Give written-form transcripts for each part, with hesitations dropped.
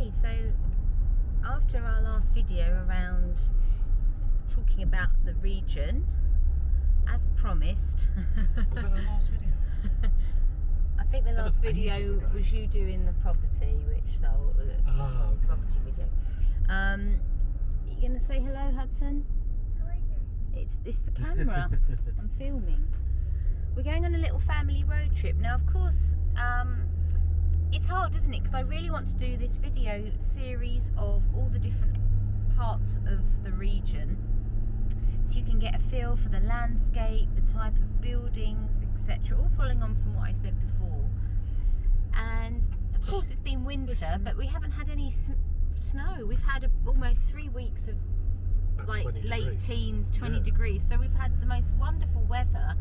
Okay, so after our last video around talking about the region, as promised. Was that our last video? I think the last video ago. was you doing the property, which sold okay. property video. You gonna say hello, Hudson? Who is it? It's the camera. I'm filming. We're going on a little family road trip now. Of course, it's hard, isn't it? Because I really want to do this video series of all the different parts of the region, so you can get a feel for the landscape, the type of buildings, etc. All following on from what I said before. And of course, it's been winter, but we haven't had any snow. We've had almost 3 weeks of like late teens, 20 degrees. So we've had the most wonderful weather.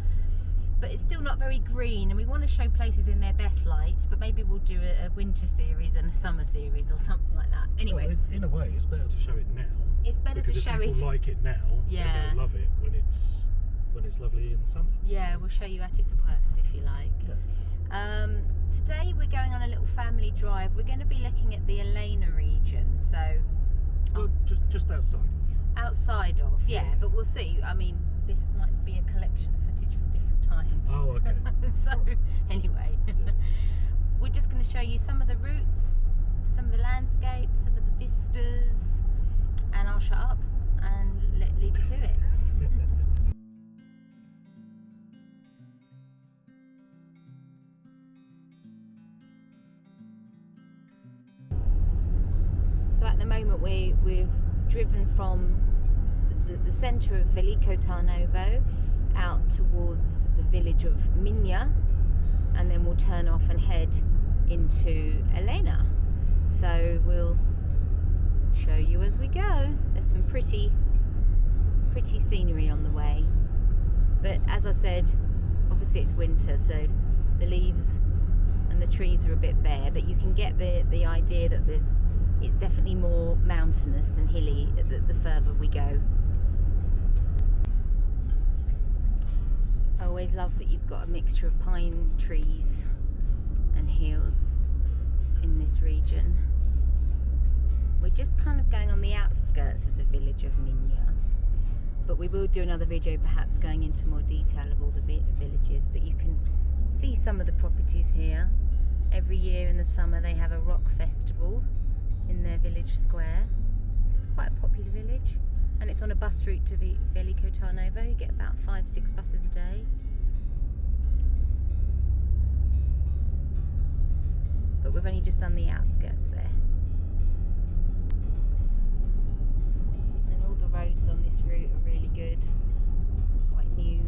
But it's still not very green, and we want to show places in their best light, but maybe we'll do a winter series and a summer series or something like that. Anyway, well, in a way, it's better to show it now. It's better to show it. Because if people like it now, yeah, they'll love it when it's lovely in the summer. Yeah, we'll show you at its worst if you like. Yeah. Today we're going on a little family drive. We're going to be looking at the Elena region, so well, just outside. Outside of, yeah, but we'll see. I mean, this might be a collection of footage from different times. Oh, okay. So, right. Anyway, we're just going to show you some of the routes, some of the landscapes, some of the vistas, and I'll shut up and leave you to it. So at the moment we've driven from the centre of Veliko, Tarnovo, out towards the village of Mindya, and then we'll turn off and head into Elena. So we'll show you as we go. There's some pretty scenery on the way, but as I said, obviously it's winter, so the leaves and the trees are a bit bare, but you can get the idea that it's definitely more mountainous and hilly the further we go. I always love that you've got a mixture of pine trees and hills in this region. We're just kind of going on the outskirts of the village of Mindya, but we will do another video perhaps going into more detail of all the villages, but you can see some of the properties here. Every year in the summer they have a rock festival in their village square, so it's quite a popular village, and it's on a bus route to Veliko, Tarnovo. You get about 5-6 buses a day, but we've only just done the outskirts there, and all the roads on this route are really good, quite new,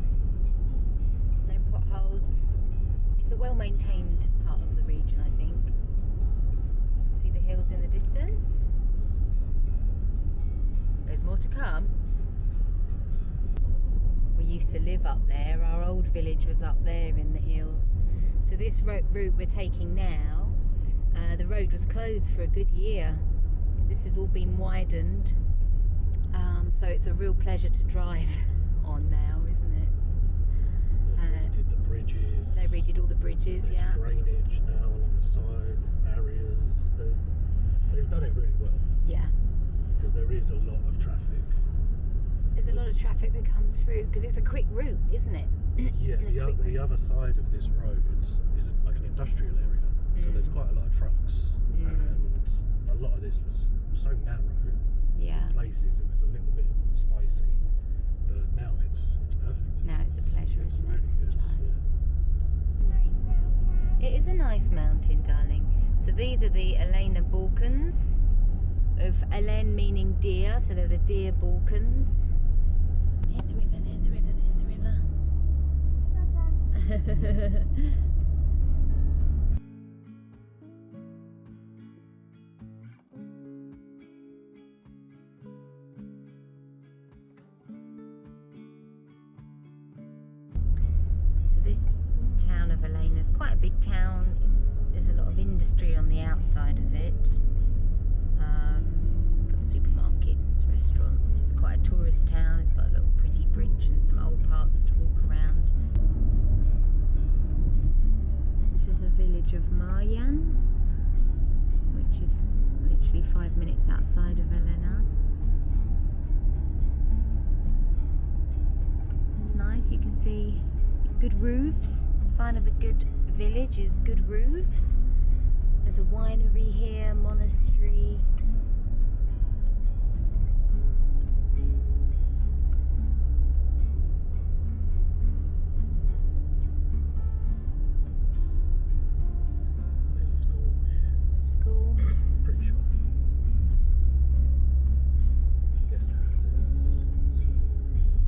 no potholes. It's a well-maintained part of the region, I think. See the hills in the distance? There's more to come. We used to live up there. Our old village was up there in the hills. So this route we're taking now, the road was closed for a good year. This has all been widened. So it's a real pleasure to drive on now, isn't it? They redid the bridges. They redid all the bridges, There's yeah. drainage now along the side, there's barriers. They've done it really well. Yeah. Because there is a lot of traffic. There's a lot of traffic that comes through because it's a quick route, isn't it? Yeah, the other side of this road is like an industrial area, so there's quite a lot of trucks, and a lot of this was so narrow. Yeah. In places it was a little bit spicy, but now it's perfect. Now it's a pleasure, It's isn't really it? good. Nice mountain. It is a nice mountain, darling. So these are the Elena Balkans, of Elen meaning deer, so they're the deer Balkans. There's a river, there's a river, there's a river. So this town of Elena is quite a big town. There's a lot of industry on the outside of it. Got supermarkets, restaurants. It's quite a tourist town. It's got a little pretty bridge and some old parks to walk around. This is the village of Maryan, which is literally 5 minutes outside of Elena. It's nice, you can see good roofs. Sign of a good village is good roofs. There's a winery here, monastery. There's a school here. School. Pretty sure. Guest houses.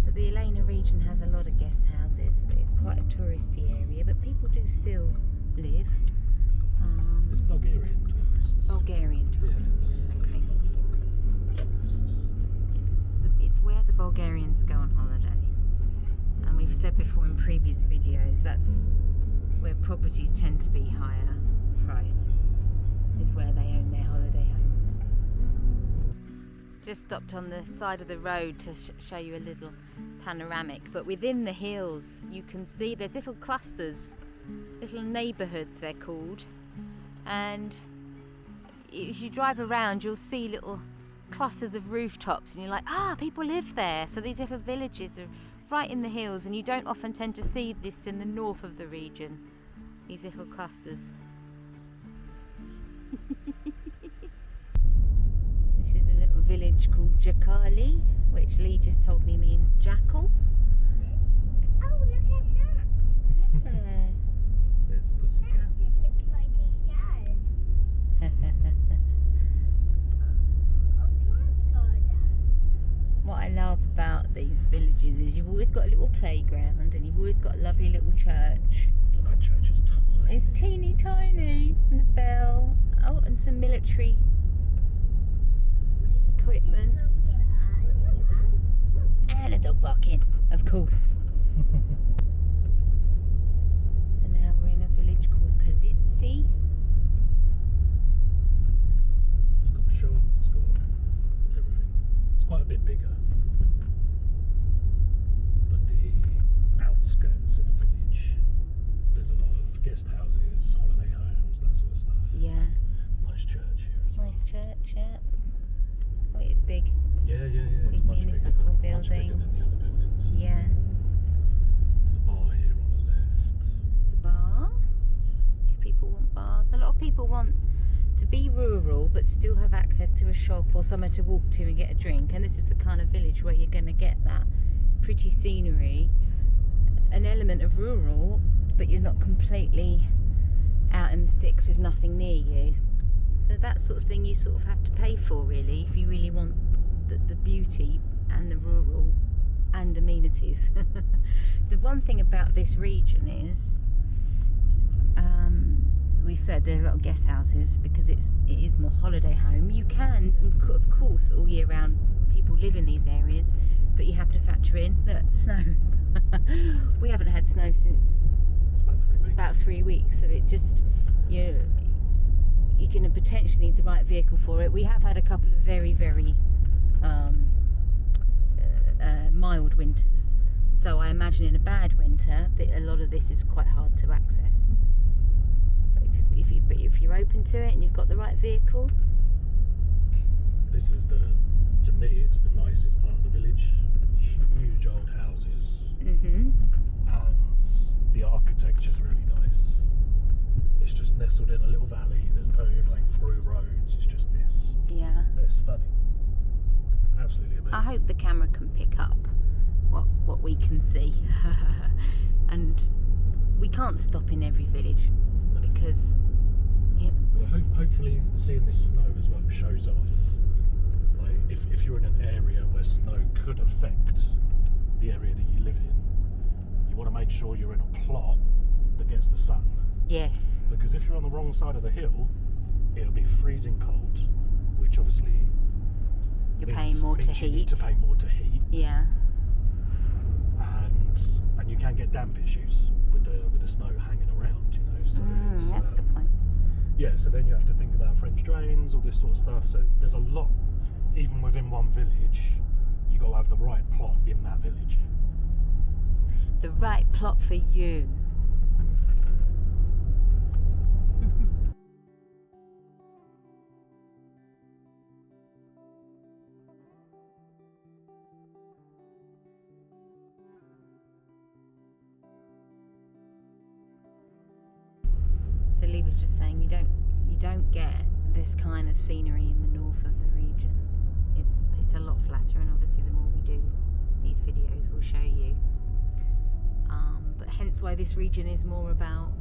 So the Elena region has a lot of guest houses. It's quite a touristy area, but people do still live. It's Bulgarian tourists. Bulgarian tourists. Yes. Okay. Not foreign tourists. It's where the Bulgarians go on holiday. And we've said before in previous videos, that's where properties tend to be higher price, is where they own their holiday homes. Just stopped on the side of the road to show you a little panoramic, but within the hills you can see there's little clusters, little neighbourhoods they're called, and as you drive around you'll see little clusters of rooftops and you're like, people live there. So these little villages are right in the hills, and you don't often tend to see this in the north of the region, these little clusters. This is a little village called Chakali, which Lee just told me means jackal. Oh, look at that. There's a pussycat. That did look like a shell. A plant garden. What I love about these villages is you've always got a little playground and you've always got a lovely little church. That church is tiny. It's teeny tiny, and a bell. Oh, and some military equipment. And a dog barking, of course. So now we're in a village called Palitsi. It's got a shop, it's got everything. It's quite a bit bigger. But the outskirts of the village, there's a lot of guest houses, holiday homes, that sort of stuff. Yeah, Nice church here as well. nice church, yeah. Oh, it's big. Yeah. Big It's much municipal bigger, building. Much bigger than the other buildings. Yeah. There's a bar here on the left. It's a bar. If people want bars. A lot of people want to be rural but still have access to a shop or somewhere to walk to and get a drink. And this is the kind of village where you're going to get that. Pretty scenery, an element of rural, but you're not completely out in the sticks with nothing near you. So that sort of thing you sort of have to pay for, really, if you really want the beauty and the rural and amenities. The one thing about this region is, we've said there are a lot of guest houses because it is more holiday home. You can, of course, all year round people live in these areas, but you have to factor in, look, snow. We haven't had snow since It's about 3 weeks. about 3 weeks, so it just, you're going to potentially need the right vehicle for it. We have had a couple of very, very mild winters, so I imagine in a bad winter that a lot of this is quite hard to access. But if you're open to it and you've got the right vehicle, This is to me, it's the nicest part of the village. Huge old houses, and the architecture's really nice. It's just nestled in a little valley. There's no through roads. It's just this. yeah. It's stunning. Absolutely amazing. I hope the camera can pick up what we can see. And we can't stop in every village because Well, hopefully seeing this snow as well shows off. If you're in an area where snow could affect the area that you live in, you want to make sure you're in a plot that gets the sun. yes, Because if you're on the wrong side of the hill, it'll be freezing cold, which obviously you're paying more to means you need heat. to pay more to heat, Yeah. and you can get damp issues with the snow hanging around. So That's a good point. yeah. So then you have to think about French drains, all this sort of stuff. So there's a lot, even within one village. You got to have the right plot in that village. The right plot for you. this kind of scenery in the north of the region. It's a lot flatter, and obviously the more we do these videos we'll show you. But hence why this region is more about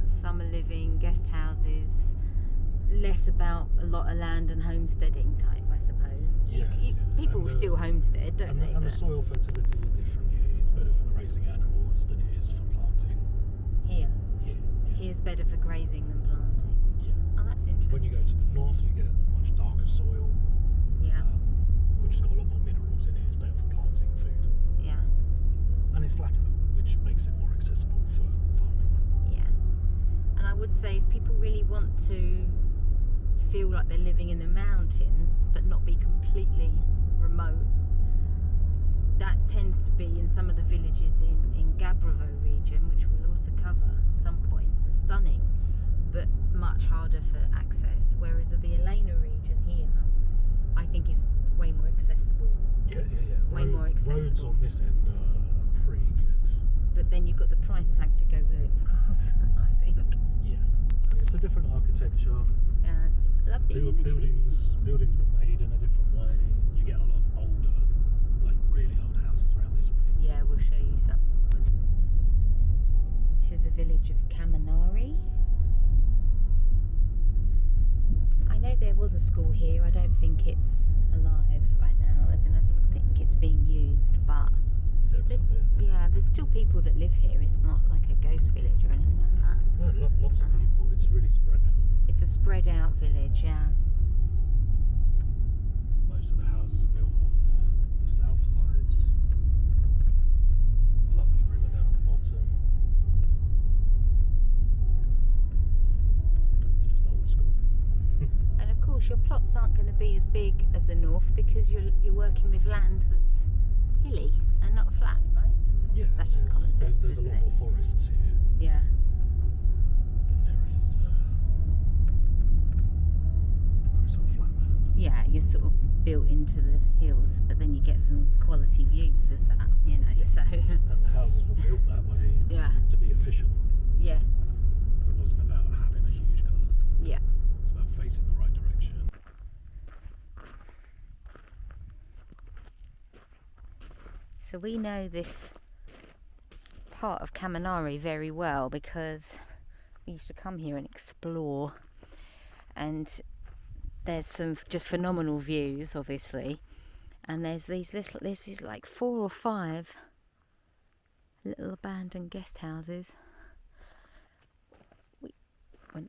summer living, guest houses, less about a lot of land and homesteading type, I suppose. People will still homestead, don't they? And the soil fertility is different here. It's better for grazing animals than it is for planting. Here. Yeah. Here's better for grazing than planting. Yeah. Oh, that's interesting. When you go to the north, you get much darker soil. Yeah. Which has got a lot more minerals in it. It's better for planting food. Yeah. And it's flatter, which makes it more accessible for farming. Yeah. And I would say if people really want to feel like they're living in the mountains but not be completely remote, that tends to be in some of the villages in Gabrovo region, which we'll also cover at some point. Stunning, but much harder for access, whereas the Elena region here I think is way more accessible. Yeah. Way more accessible. Roads on this end are pretty good. But then you've got the price tag to go with it, of course. I think. Yeah. And it's a different architecture. Love being in the trees. Buildings were made in a different way. You get a lot of older, like really old houses around this way. Yeah, we'll show you some. This is the village of Kamenari. I know there was a school here. I don't think it's alive right now, as in I think it's being used, but there's still people that live here. It's not like a ghost village or anything like that. No, lots of people. It's really spread out. It's a spread out village, yeah. Most of the houses are built on the south side. Lovely river down at the bottom. It's just old school. And of course your plots aren't going to be as big as the north because you're working with land that's hilly and not flat, right? Yeah, that's just common sense. There's a lot more forests here. Yeah. Than there is sort of flat land. Yeah, you're sort of built into the hills, but then you get some quality views with that, you know. So. And the houses were built that way. Yeah. To be efficient. Yeah. It wasn't about having a huge garden. Yeah. It's about facing the right direction. So we know this part of Kamenari very well because we used to come here and explore, and there's some just phenomenal views obviously, and there's these like 4 or 5 little abandoned guest houses.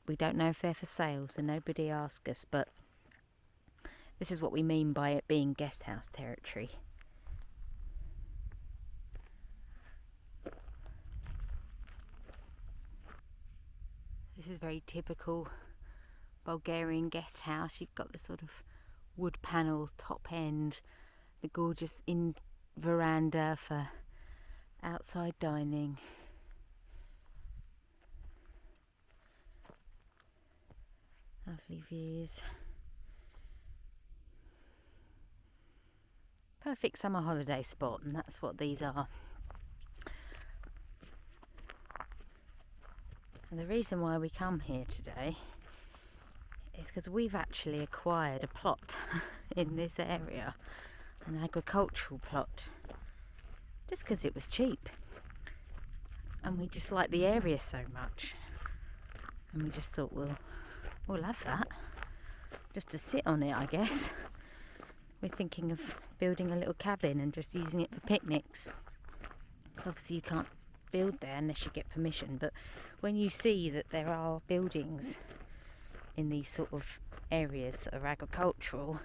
We don't know if they're for sale, so nobody asked us, but this is what we mean by it being guest house territory. This is very typical Bulgarian guest house. You've got the sort of wood panel top end, the gorgeous in veranda for outside dining. Lovely views. Perfect summer holiday spot, and that's what these are. And the reason why we come here today is because we've actually acquired a plot in this area, an agricultural plot, just because it was cheap. And we just like the area so much. And we just thought, we'll have that, just to sit on it, I guess. We're thinking of building a little cabin and just using it for picnics. Obviously you can't build there unless you get permission, but when you see that there are buildings in these sort of areas that are agricultural,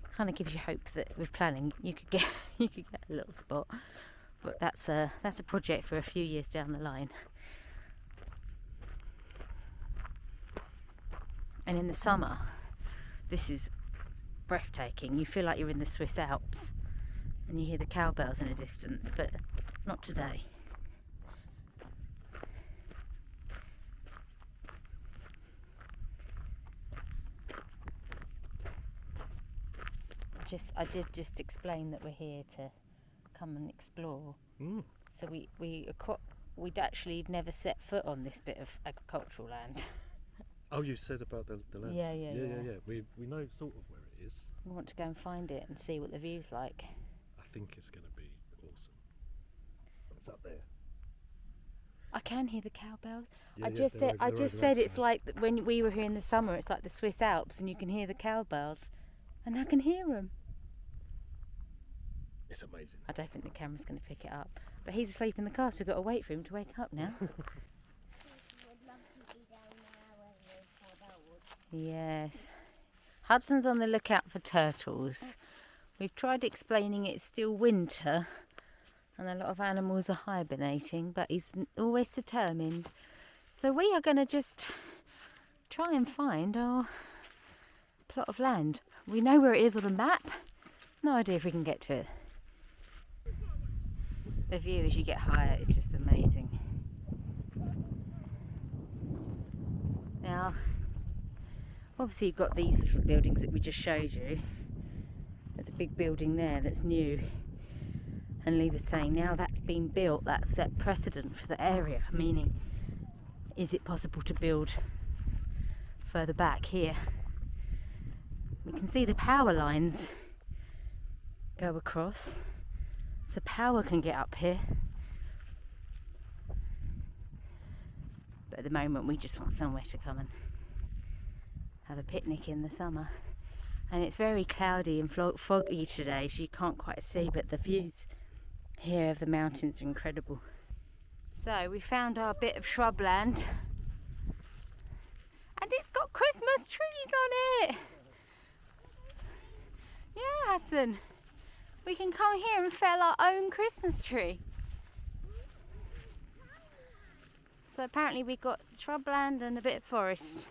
it kind of gives you hope that with planning you could get a little spot. But that's a project for a few years down the line. And in the summer, this is breathtaking. You feel like you're in the Swiss Alps and you hear the cowbells in the distance, but not today. I did just explain that we're here to come and explore. So we'd actually never set foot on this bit of agricultural land. Oh, you said about the land. Yeah. We know sort of where it is. We want to go and find it and see what the view's like. I think it's going to be awesome. It's up there. I can hear the cowbells. Yeah, I yeah, just they're said, over it's outside. like when we were here in the summer. It's like the Swiss Alps, and you can hear the cowbells, and I can hear them. It's amazing. I don't think the camera's going to pick it up, but he's asleep in the car, so we've got to wait for him to wake up now. Would love to be down there when we found out. Yes. Hudson's on the lookout for turtles. We've tried explaining it's still winter and a lot of animals are hibernating, but he's always determined. So we are going to just try and find our plot of land. We know where it is on a map. No idea if we can get to it. The view as you get higher is just amazing. Now, obviously you've got these little buildings that we just showed you. There's a big building there that's new. And Lee was saying now that's been built, that set precedent for the area, meaning is it possible to build further back here? We can see the power lines go across, so power can get up here. But at the moment we just want somewhere to come and have a picnic in the summer. And it's very cloudy and foggy today, so you can't quite see, but the views here of the mountains are incredible. So we found our bit of shrubland, and it's got Christmas trees on it. Yeah, Hudson, we can come here and fell our own Christmas tree. So apparently we've got shrubland and a bit of forest.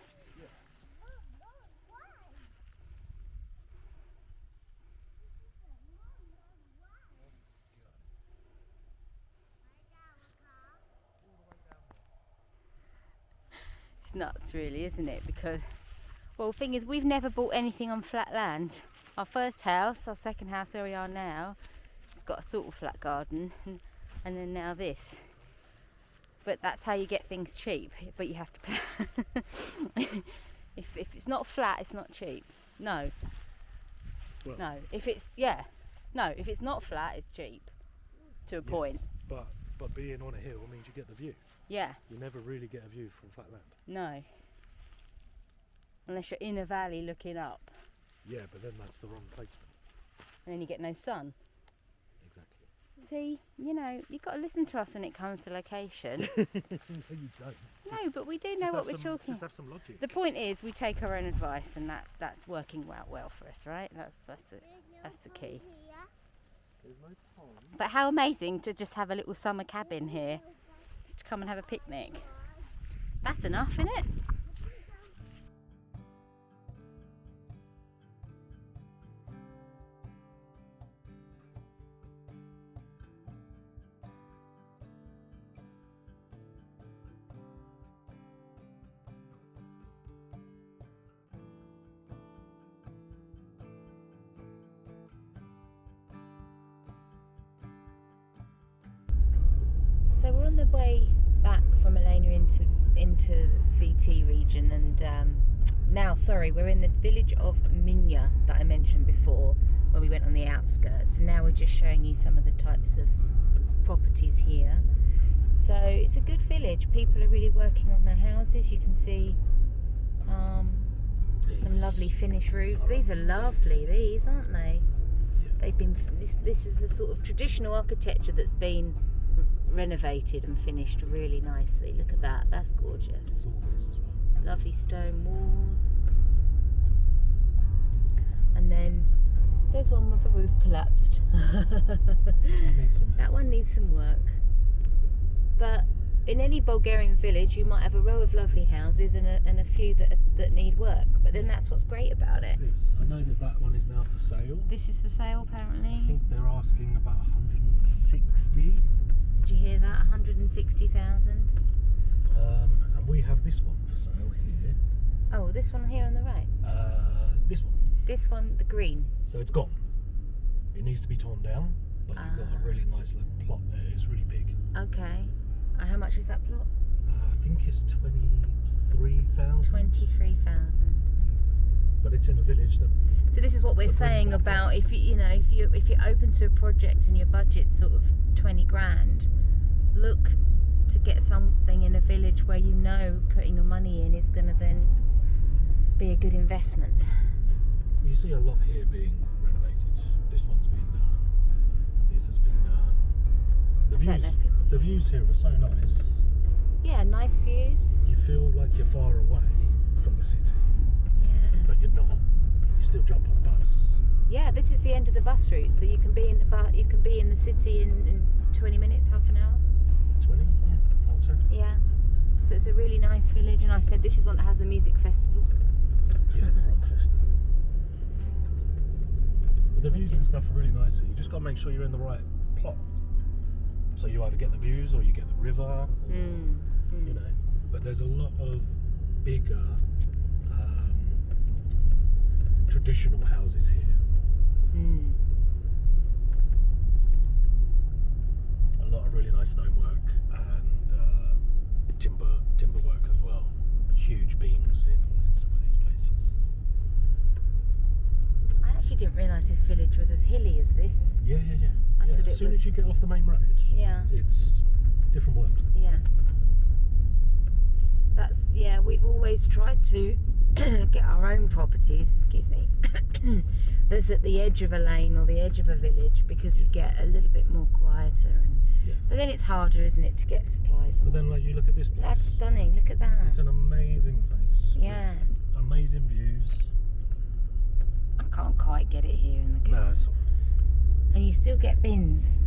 It's nuts really, isn't it? Because, well, the thing is, we've never bought anything on flat land. Our first house, our second house where we are now, it's got a sort of flat garden, and then now this. But that's how you get things cheap, but you have to pay. if it's not flat, it's not cheap. No. Well, No. If it's not flat, it's cheap. To a point. But being on a hill means you get the view. Yeah. You never really get a view from flat land. No. Unless you're in a valley looking up. Yeah, but then that's the wrong placement. And then you get no sun. Exactly. See, you know, you've got to listen to us when it comes to location. No, you don't. No, but we do know what we're talking. Just have some logic. The point is, we take our own advice, and that's working out well for us, right? That's the key. There's no pond. But how amazing to just have a little summer cabin here, just to come and have a picnic. That's enough, isn't it? So we're on the way back from Elena into VT region, and now, sorry, we're in the village of Mindya that I mentioned before when we went on the outskirts. So now we're just showing you some of the types of properties here. So it's a good village. People are really working on their houses. You can see some lovely Finnish roofs. These are lovely, these, aren't they? Yeah. They've been. This is the sort of traditional architecture that's been renovated and finished really nicely. Look at that, that's gorgeous. It's all this as well. Lovely stone walls. And then there's one where the roof collapsed. That one needs some work. But in any Bulgarian village you might have a row of lovely houses and a few that need work. But then that's what's great about it. I know that one is now for sale. This is for sale apparently. I think they're asking about 160. Did you hear that? 160,000. And we have this one for sale here. Oh, this one here on the right. This one. This one, the green. So it's gone. It needs to be torn down, but you've got a really nice little plot there. It's really big. Okay. How much is that plot? I think it's 23,000. 23,000. But it's in a village that. So this is what we're That brings saying that about price. if you're open to a project and your budget's sort of 20 grand, look to get something in a village where you know putting your money in is going to then be a good investment. You see a lot here being renovated. This one's been done. This has been done. The I don't views, know if people- the views here are so nice. Yeah, nice views. You feel like you're far away from the city, Yeah. but you're not. You still jump on a bus. Yeah, this is the end of the bus route, so you can be in the city in 20 minutes, half an hour. 20? Yeah, I would say. Yeah. So it's a really nice village, and I said this is one that has a music festival. Yeah, the rock festival. But the views and stuff are really nice. So you just got to make sure you're in the right plot. So you either get the views or you get the river, or, you know. But there's a lot of bigger traditional houses here. A lot of really nice stonework and timber work as well. Huge beams in some of these places. I actually didn't realise this village was as hilly as this. Yeah. I Yeah, thought as it soon as you was- get off the main road, Yeah. it's a different world. Yeah. We've always tried to get our own properties, excuse me, that's at the edge of a lane or the edge of a village, because you get a little bit more quieter, Yeah. but then it's harder, isn't it, to get supplies. But then, like, you look at this place. That's stunning, look at that. It's an amazing place. Yeah. with amazing views. I can't quite get it here in the No, car. it's all And you still get bins.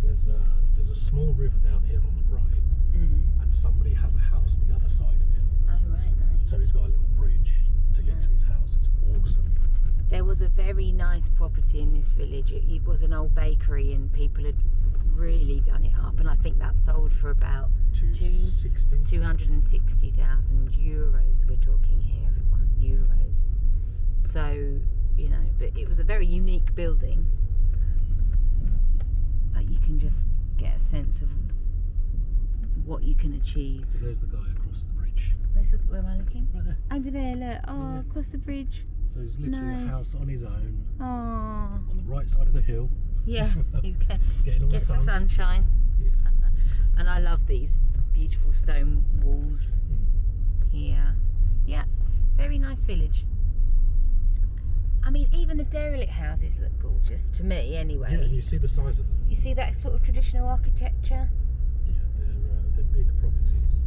There's a small river down here on the right, and somebody has a house the other side of it. Oh, right, nice. So he's got a little bridge to get to his house. It's awesome. There was a very nice property in this village. It was an old bakery, and people had really done it up, and I think that sold for about 260. 260,000 euros. We're talking here, everyone, euros. So, you know, but it was a very unique building. But you can just get a sense of what you can achieve. So there's the guy across the bridge. Where am I looking? Right there. Over there, look. Oh, Yeah. across the bridge. So he's literally Nice. a house on his own, Oh, on the right side of the hill. yeah. He's Getting all gets the the sun. sunshine. Yeah. And I love these beautiful stone walls here. Yeah, very nice village. I mean, even the derelict houses look gorgeous, to me anyway. Yeah, and you see the size of them. You see that sort of traditional architecture? Yeah, they're big properties.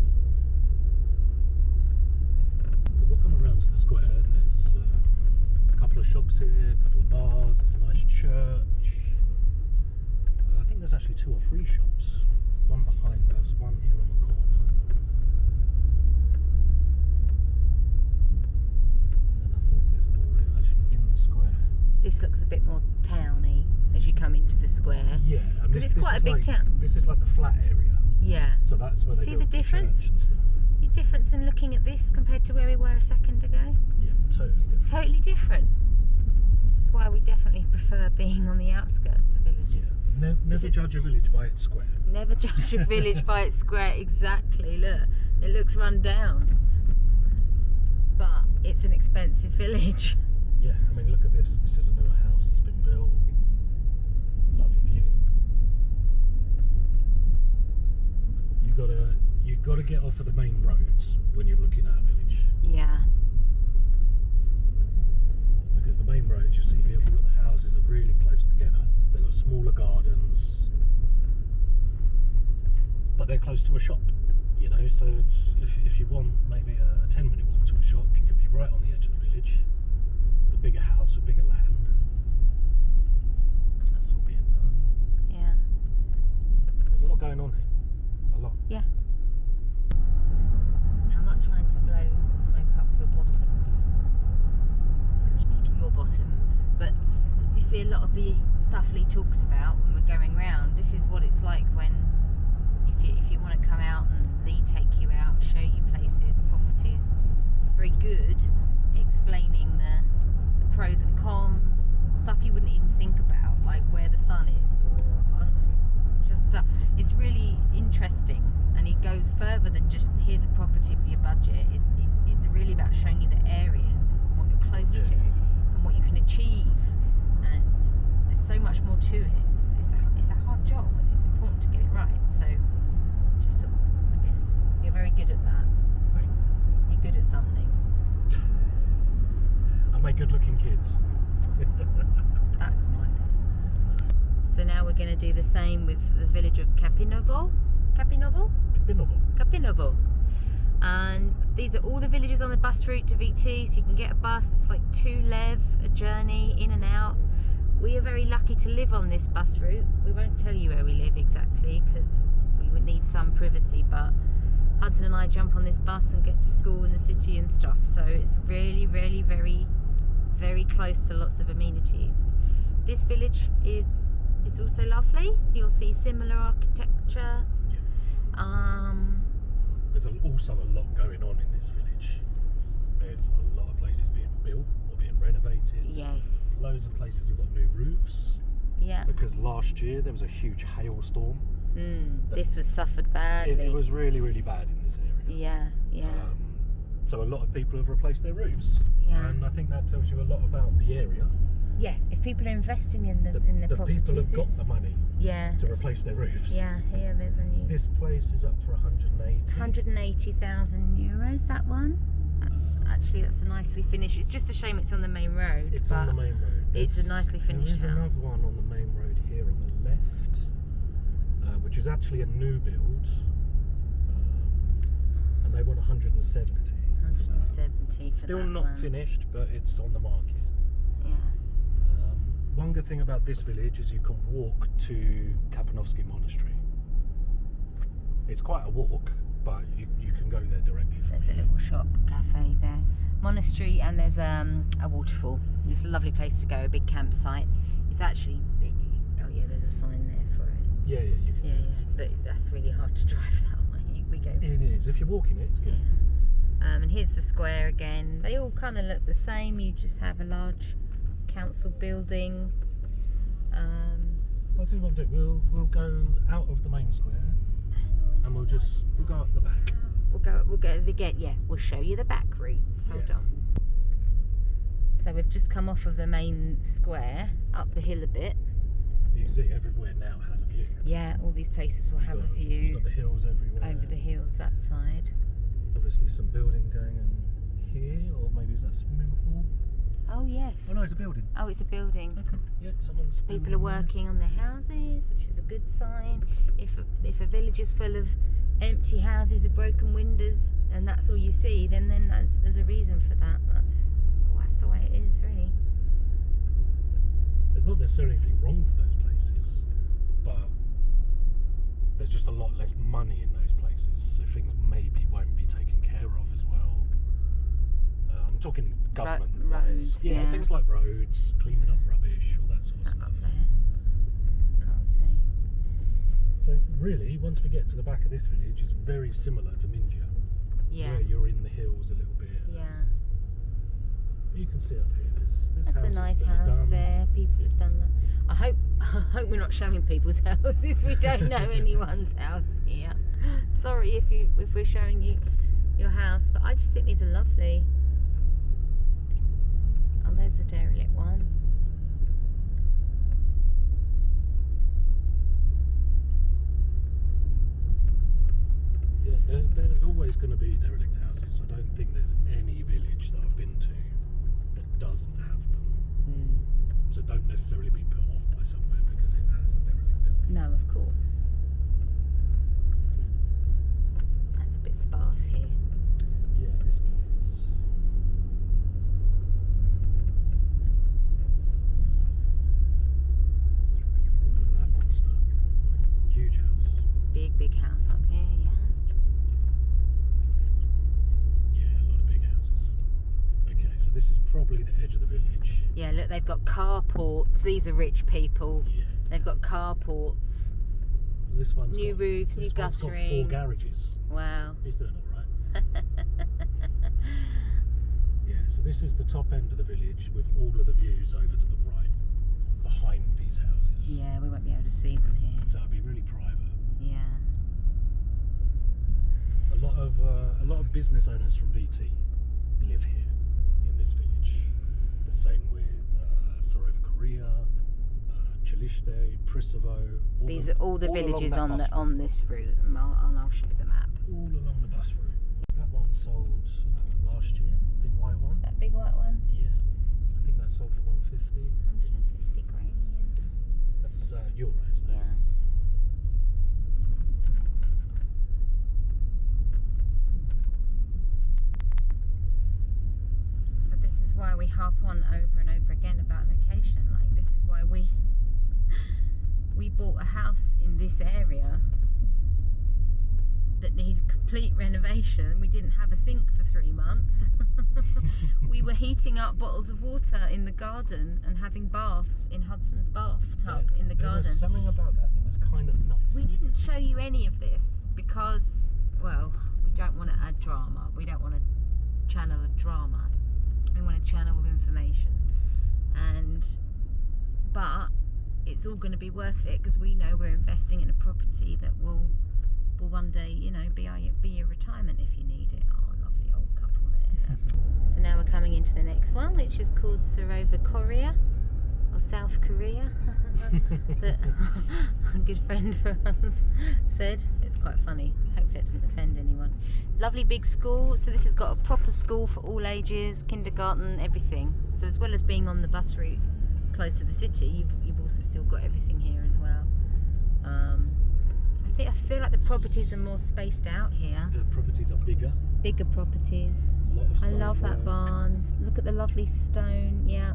So we'll come around to the square, and there's a couple of shops here, a couple of bars, there's a nice church. I think there's actually 2 or 3 shops. One behind us, one here on the corner. And then I think there's more actually in the square. This looks a bit more towny as you come into the square. Yeah, and Because it's quite is a big like, town. This is like the flat area, Yeah. so that's where they See built the difference? church and stuff. The difference in looking at this compared to where we were a second ago? Yeah, totally different. Totally different. This is why we definitely prefer being on the outskirts of villages. Yeah. Never judge a village by its square. Never judge a village by its square. Exactly. Look, it looks run down, but it's an expensive village. Yeah, I mean, look at this. This is a newer house that's been built. Lovely view. You gotta get off of the main roads when you're looking at a village, Yeah. because the main roads you see here, all of the houses are really close together. They've got smaller gardens, but they're close to a shop. You know, so it's, if you want maybe a 10-minute walk to a shop, you can be right on the edge of the village. The bigger house with bigger land. That's all being done. Yeah. There's a lot going on here. A lot. Yeah. I'm not trying to blow smoke up your bottom. Who's bottom? Your bottom, but you see a lot of the stuff Lee talks about when we're going round. This is what it's like when if you want to come out and Lee take you out, show you places, properties. He's very good at explaining the pros and cons, stuff you wouldn't even think about, like where the sun is, or kids. That was my point. So now we're going to do the same with the village of Kapinovo. Kapinovo. And these are all the villages on the bus route to VT, so you can get a bus. It's like 2 lev a journey in and out. We are very lucky to live on this bus route. We won't tell you where we live exactly because we would need some privacy, but Hudson and I jump on this bus and get to school in the city and stuff, so it's really, really, very, very close to lots of amenities. This village is also lovely, so you'll see similar architecture. There's also a lot going on in this village. There's a lot of places being built or being renovated. Yes. Loads of places have got new roofs. Yeah. Because last year there was a huge hailstorm. This was suffered badly. It was really, really bad in this area. Yeah. So a lot of people have replaced their roofs. Yeah. And I think that tells you a lot about the area. Yeah, if people are investing in the properties, people have got the money. Yeah. To replace their roofs. Yeah, here there's a new. This place is up for 180,000 euros. That one. That's a nicely finished. It's just a shame it's on the main road. It's on the main road. It's a nicely finished There is house. another one on the main road here on the left, which is actually a new build, and they want 170. 170. For Still that not one. finished, but it's on the market. Yeah. One good thing about this village is you can walk to Kapinovsky Monastery. It's quite a walk, but you can go there directly from There's a little shop, cafe there. Monastery, and there's a waterfall. It's a lovely place to go, a big campsite. It's actually, there's a sign there for it. Yeah, you can. Yeah, but that's really hard to drive that way. We go. It is. If you're walking it, it's good. Yeah. And here's the square again. They all kind of look the same. You just have a large council building. I'll tell you what we'll do. We'll go out of the main square, and we'll go up the back. We'll go again. Yeah, we'll show you the back routes. Hold on. So we've just come off of the main square, up the hill a bit. You can see everywhere now has a view. Yeah, all these places will have a view. You've got the hills everywhere. Over the hills that side. Obviously some building going on here, or maybe is that swimming pool? Oh yes. Oh no, it's a building. Oh, it's a building. Okay. Yeah, someone's. People are working on their houses, which is a good sign. If a village is full of empty houses with broken windows and that's all you see, then there's a reason for that. That's the way it is, really. There's not necessarily anything wrong with those places, but there's just a lot less money in those places, so things maybe won't be taken care of as well. I'm talking government roads, yeah, things like roads, cleaning up rubbish, all that sort of stuff. Up there. Can't see. So really, once we get to the back of this village, it's very similar to Mindya. Yeah. Where you're in the hills a little bit. Yeah. But you can see up here, there's That's a houses nice that are house done. there. People have done that. I hope we're not showing people's houses. We don't know anyone's house here. Sorry if we're showing you your house, but I just think these are lovely. Oh, there's a derelict one. Yeah, there's always going to be derelict houses. I don't think there's any village that I've been to that doesn't have them. So don't necessarily be put off by somewhere because it has a derelict building. No, of course. That's a bit sparse here. Yeah, this bit is. Look at that monster. Huge house. Big house up here, yeah. Yeah, a lot of big houses. Okay, so this is probably the edge of the village. Yeah, look, they've got carports. These are rich people. Yeah. They've got carports. This one's New got, roofs, this new one's got guttering. 4 garages. Wow. He's doing all right. Yeah, so this is the top end of the village with all of the views over to the right, behind these houses. Yeah, we won't be able to see them here. So it'll be really private. Yeah. A lot of business owners from VT live here in this village. The same with Tserova Koria, Pchelishte, Prisovo. These are all the villages along on this route, and I'll show you the map. all along the bus route. That one sold last year, big white one. That big white one. Yeah, I think that sold for 150. 150 grand. That's euros. Yeah. But this is why we harp on over and over again about location. Like, this is why we bought a house in this area that needed complete renovation. We didn't have a sink for 3 months. We were heating up bottles of water in the garden and having baths in Hudson's bathtub in the garden. There was something about that was kind of nice. We didn't show you any of this because, well, we don't want to add drama. We don't want a channel of drama. We want a channel of information. But it's all going to be worth it because we know we're investing in a property that will one day, you know, be your retirement if you need it. Oh, lovely old couple there. So now we're coming into the next one, which is called Tserova Koria, or South Korea, that a good friend of ours said. It's quite funny. Hopefully it doesn't offend anyone. Lovely big school. So this has got a proper school for all ages, kindergarten, everything. So as well as being on the bus route close to the city, you've also still got everything here as well. I feel like the properties are more spaced out here. The properties are bigger. Bigger properties. A lot of I stone love that work. barn. Look at the lovely stone. Yeah.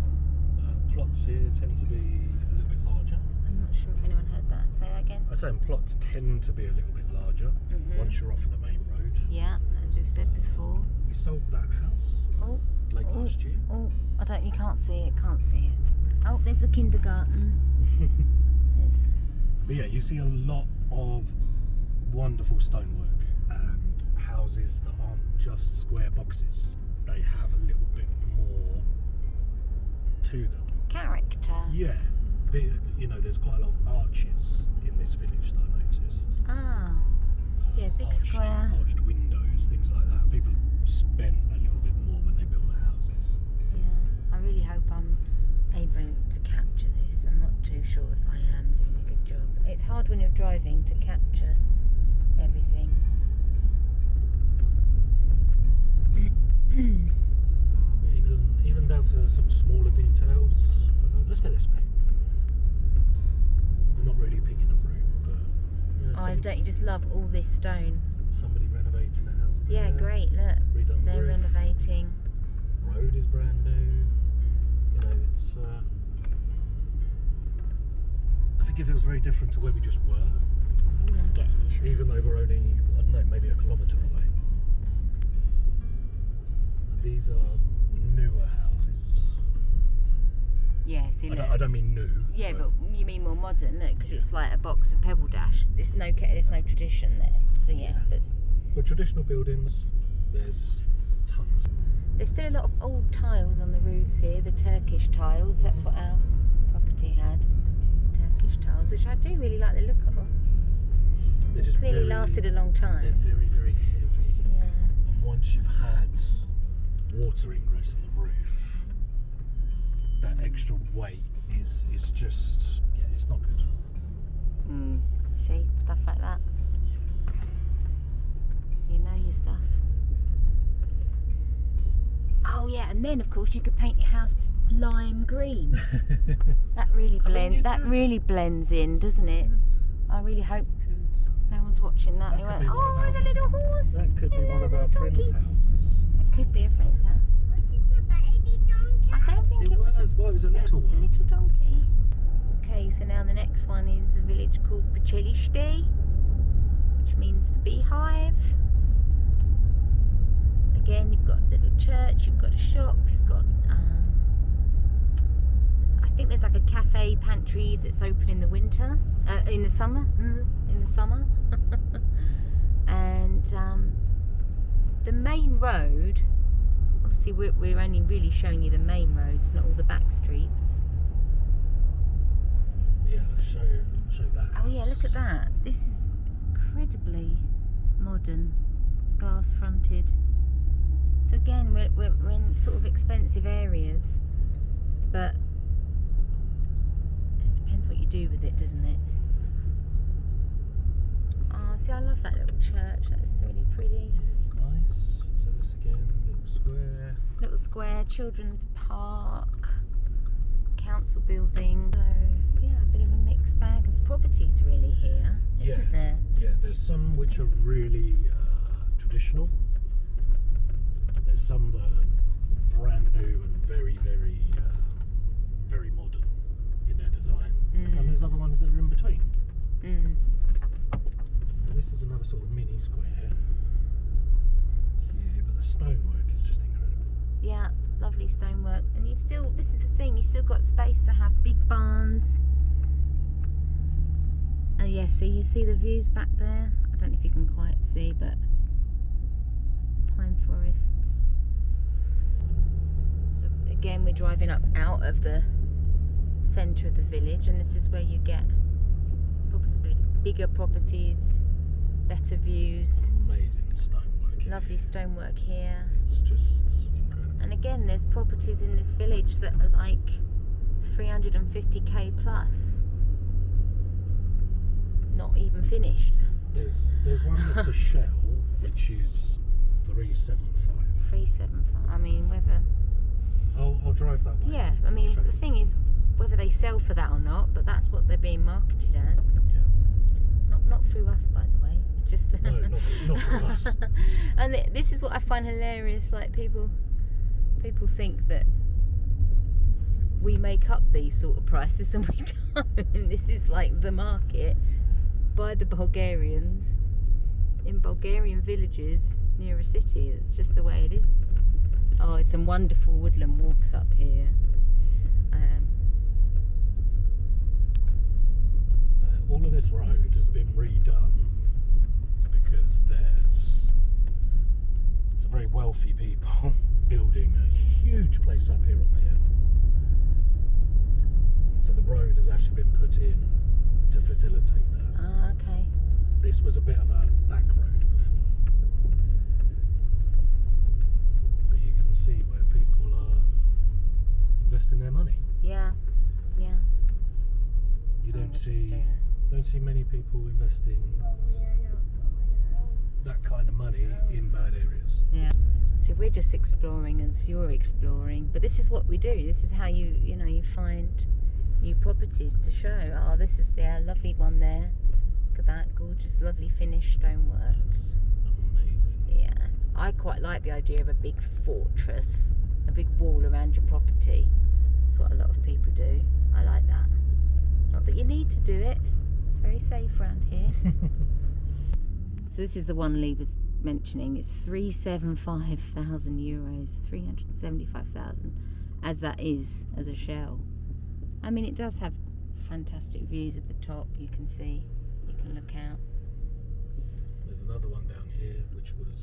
Plots here tend to be a little bit larger. I'm not sure if anyone heard that. Say that again. I say plots tend to be a little bit larger once you're off of the main road. Yeah, as we've said before. We sold that house Oh. late last year. Oh, you can't see it. Can't see it. Oh, there's the kindergarten. But yeah, you see a lot of wonderful stonework and houses that aren't just square boxes. They have a little bit more to them. Character. Yeah, but, you know, there's quite a lot of arches in this village that I noticed. Ah. So yeah, big square. Arched windows, things like that. People spent a little bit more when they built the houses. Yeah, I really hope I'm able to capture this. I'm not too sure if I am doing a good job. It's hard when you're driving to capture everything. Even down to some smaller details. Let's go this way. We're not really picking up route, but Oh, don't you just love all this stone? somebody renovating a house there. Yeah, great. Look, Redone the they're roof. renovating. Road is brand new. You know, it's. I think it feels very different to where we just were. Oh, I'm getting it. Even though we're only, I don't know, maybe a kilometre away. And these are newer houses. Yeah, see, look. I don't mean new. Yeah, but you mean more modern, look, because it's like a box of Pebble Dash. There's no tradition there. So yeah, But traditional buildings, there's tons. there's still a lot of old tiles on the roofs here. The Turkish tiles. That's what our property had. Turkish tiles, which I do really like the look of. They're just Clearly lasted a long They're time. very, very heavy. Yeah. And once you've had water ingress in the roof, that extra weight is just, yeah, it's not good. See, stuff like that. You know your stuff. Oh yeah, and then of course you could paint your house lime green. That really really blends in, doesn't it? I really hope no one's watching that. That Anyway. could be one Oh, of our- there's a little horse. That could be Hello, one of our little friends' donkey. houses. It could be a friend's house. Was it a baby donkey? I don't think it was. Well, it was a little A one. little donkey. Okay, so now the next one is a village called Pchelishte, which means the beehive. Again, you've got a little church, you've got a shop, you've got I think there's like a cafe pantry that's open in the winter, in the summer, and the main road. Obviously, we're only really showing you the main roads, not all the back streets. Yeah, show that. Oh yeah, look at house. that. This is incredibly modern, glass fronted. So again, we're in sort of expensive areas, but it depends what you do with it, doesn't it? Oh, see, I love that little church. That's really pretty. Yeah, it's nice. So this again, little square. Little square, children's park. council building. So yeah, a bit of a mixed bag of properties really here, isn't there? Yeah, there's some which are really traditional. There's some that are brand new and very, very, very modern in their design. And there's other ones that are in between. This is another sort of mini square here, but the stonework is just incredible. Yeah, lovely stonework. And you've still, this is the thing, you've still got space to have big barns. And yeah, so you see the views back there. I don't know if you can quite see, but pine forests. So again, we're driving up out of the centre of the village, and this is where you get possibly bigger properties, better views. Amazing stonework. Lovely stonework here. It's just incredible. And again, there's properties in this village that are like 350k plus. Not even finished. There's one that's a shell, which is 375. 375. I mean, whether. I'll drive that one. Yeah, I mean, the thing is, whether they sell for that or not, but that's what they're being marketed as. Yeah. Not through us, by the way. Just No, not from us. And this is what I find hilarious. Like people think that we make up these sort of prices, and we don't. This is like the market by the Bulgarians in Bulgarian villages near a city. That's just the way it is. Oh, it's some wonderful woodland walks up here. All of this road has been redone because there's some very wealthy people building a huge place up here on the hill. So the road has actually been put in to facilitate that. Ah, okay. This was a bit of a back road before. But you can see where people are investing their money. Yeah, yeah. You don't Just see many people investing But we are not going home. that kind of money in bad areas. Yeah. So we're just exploring as you're exploring, but this is what we do. This is how you find new properties to show. Oh, this is the lovely one there. Look at that gorgeous, lovely finished stonework. That's amazing. Yeah, I quite like the idea of a big fortress, a big wall around your property. That's what a lot of people do. I like that. Not that you need to do it. It's very safe around here. So this is the one Lee was mentioning. It's 375,000 euros, 375,000, as that is as a shell. I mean, it does have fantastic views at the top. You can see, you can look out. There's another one down here which was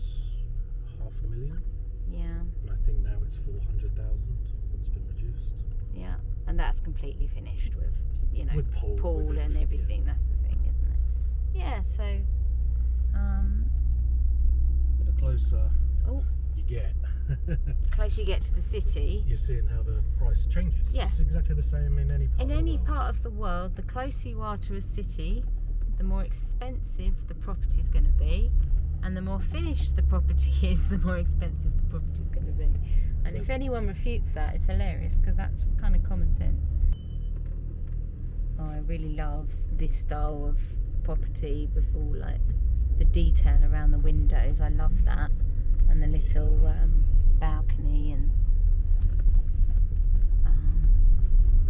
500,000. Yeah, And I think now it's 400,000. It's been reduced. yeah, and that's completely finished with, With pool, with and everything. yeah. That's the thing, isn't it? Yeah. So, But the closer oh, you get, closer you get to the city. you're seeing how the price changes. Yeah. It's exactly the same in any part In of the any world. part of the world, the closer you are to a city, the more expensive the property is going to be, and the more finished the property is, the more expensive the property is going to be. And if anyone refutes that, it's hilarious, because that's kind of common sense. Oh, I really love this style of property with all like the detail around the windows. I love that, and the little balcony and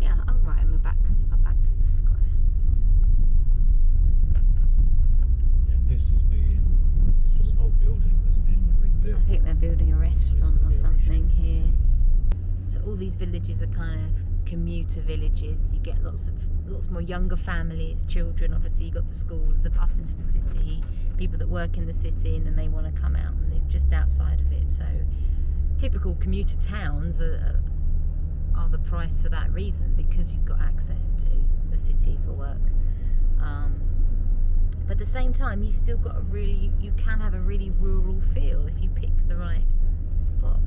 yeah. Oh right, we're back to the square. And this was an old building that's been rebuilt. I think they're building a restaurant gonna or be a something here. So all these villages are kind of commuter villages. You get lots more younger families, children. Obviously, you got the schools, the bus into the city, people that work in the city, and then they want to come out and live just outside of it. So typical commuter towns are the price for that reason, because you've got access to the city for work. But at the same time, you've still got you can have a really rural feel if you pick the right spot.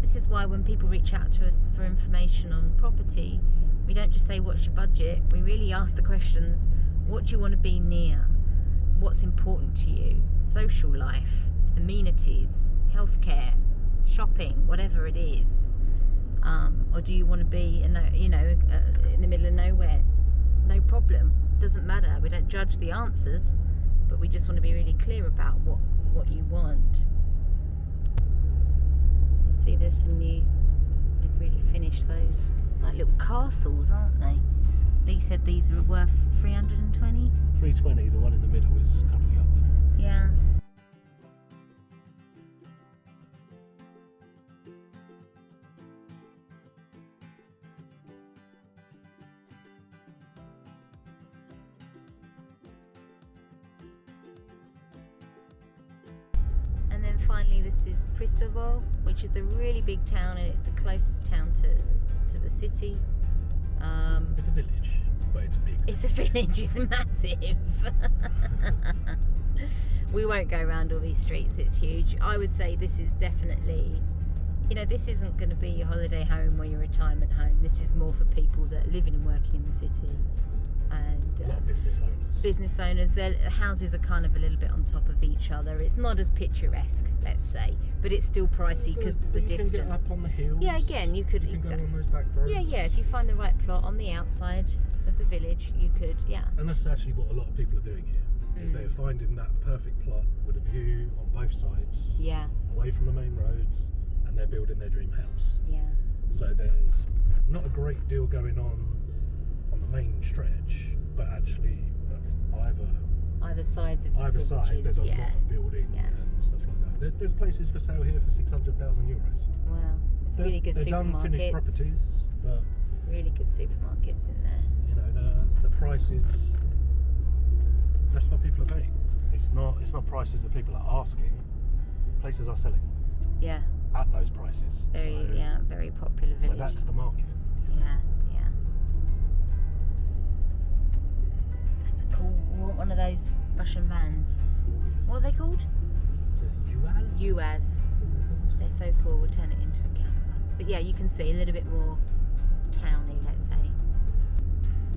This is why when people reach out to us for information on property, we don't just say, what's your budget? We really ask the questions, what do you want to be near? What's important to you? Social life, amenities, healthcare, shopping, whatever it is. or do you want to be in the middle of nowhere? No problem, doesn't matter. We don't judge the answers, but we just want to be really clear about what you want. You see, there's some new, they've really finished those like little castles, aren't they? Lee said these were worth 320. 320. The one in the middle is currently up. Yeah. And then finally, this is Prisovo, which is a really big town, and it's the closest town to the city. It's a village, but it's big. It's a village, it's massive. We won't go around all these streets, it's huge. I would say this is definitely, this isn't going to be your holiday home or your retirement home. This is more for people that are living and working in the city. And a lot of business owners. Business owners, their houses are kind of a little bit on top of each other. It's not as picturesque, let's say, but it's still pricey because the distance. You can get up on the hills. Yeah, again, you could. You can go on those back roads. Yeah, if you find the right plot on the outside of the village, you could, yeah. And that's actually what a lot of people are doing here, is they're finding that perfect plot with a view on both sides, yeah, away from the main road, and they're building their dream house. yeah. So there's not a great deal going on the main stretch, but actually Either sides of the either villages, side there's a yeah. lot of building and stuff like that. There's places for sale here for 600,000 euros. Wow, it's really good they're supermarkets. done finished properties, but really good supermarkets in there. the prices, that's what people are paying. It's not prices that people are asking. Places are selling Yeah, at those prices. very popular village. So that's the market. Yeah. That's a cool. We want one of those Russian vans. What are they called? Is it UAZ? UAZ. They're so cool. We'll turn it into a camper. But yeah, you can see a little bit more towny, let's say.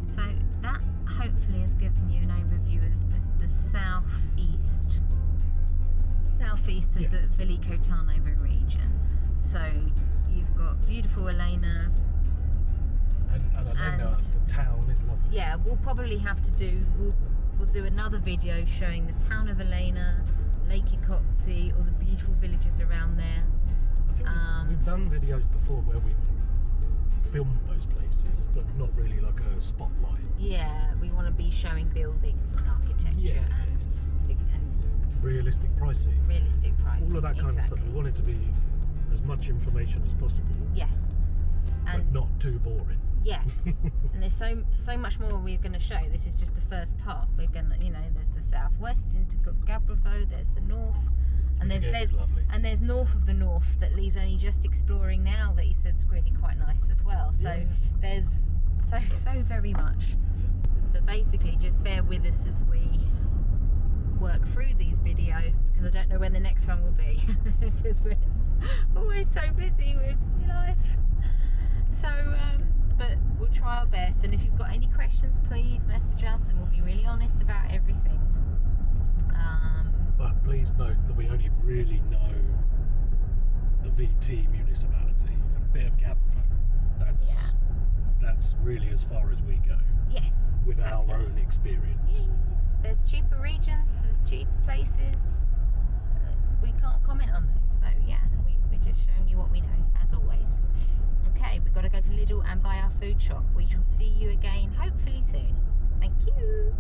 So that hopefully has given you an overview of the southeast of the Veliko Tarnovo region. So you've got beautiful Elena. And Elena, the town is lovely. Yeah, we'll probably have to do. We'll do another video showing the town of Elena, Lake Ikotsi, all the beautiful villages around there. I think we've done videos before where we filmed those places, but not really like a spotlight. Yeah, we want to be showing buildings and architecture and realistic pricing. Realistic pricing. All of that kind of stuff. We want it to be as much information as possible. Yeah. And but not too boring. Yeah. And there's so much more we're going to show. This is just the first part. We're going to, there's the southwest into Gabrovo, there's the north, and there's north of the north that Lee's only just exploring now that he said's really quite nice as well. So there's so very much. So basically just bear with us as we work through these videos, because I don't know when the next one will be because we're always so busy with life. So but we'll try our best, and if you've got any questions, please message us and we'll be really honest about everything. But please note that we only really know the VT municipality and a bit of Gabrovo. That's really as far as we go. Yes. With our own experience. Yeah. There's cheaper regions, there's cheap places. We can't comment on those, so yeah, we're just showing you what we know, as always. Okay, we've got to go to Lidl and buy our food shop. We shall see you again hopefully soon. Thank you.